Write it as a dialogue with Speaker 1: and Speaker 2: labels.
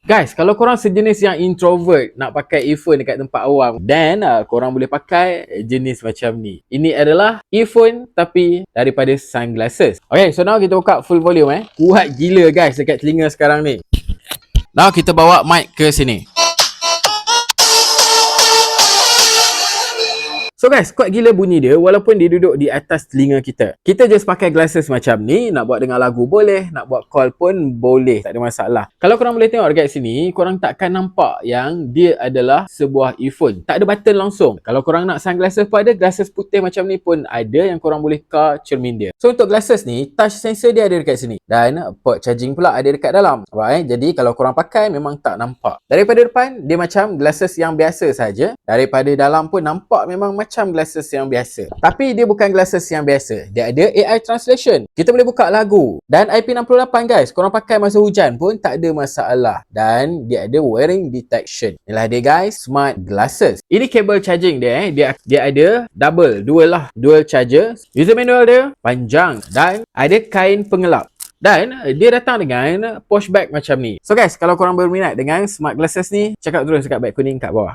Speaker 1: Guys, kalau korang sejenis yang introvert nak pakai earphone dekat tempat awam, then korang boleh pakai jenis macam ni. Ini adalah earphone tapi daripada sunglasses. Okay, so now kita buka full volume Kuat gila guys dekat telinga sekarang ni. Now kita bawa mic ke sini. So guys, kuat gila bunyi dia walaupun dia duduk di atas telinga kita. Kita just pakai glasses macam ni, nak buat dengar lagu boleh, nak buat call pun boleh, tak ada masalah. Kalau korang boleh tengok dekat sini, korang takkan nampak yang dia adalah sebuah earphone. Tak ada button langsung. Kalau korang nak sunglasses pun ada, glasses putih macam ni pun ada yang korang boleh kar cermin dia. So untuk glasses ni, touch sensor dia ada dekat sini. Dan port charging pula ada dekat dalam. Jadi kalau korang pakai memang tak nampak. Daripada depan, dia macam glasses yang biasa saja. Daripada dalam pun nampak memang macam glasses yang biasa. Tapi dia bukan glasses yang biasa. Dia ada AI translation. Kita boleh buka lagu. Dan IP68 guys, korang pakai masa hujan pun tak ada masalah. Dan dia ada wearing detection. Inilah dia guys, smart glasses. Ini kabel charging dia Dia ada dual charger. User manual dia panjang dan ada kain pengelap. Dan dia datang dengan push back macam ni. So guys, kalau korang berminat dengan smart glasses ni, check out terus dekat beg kuning kat bawah.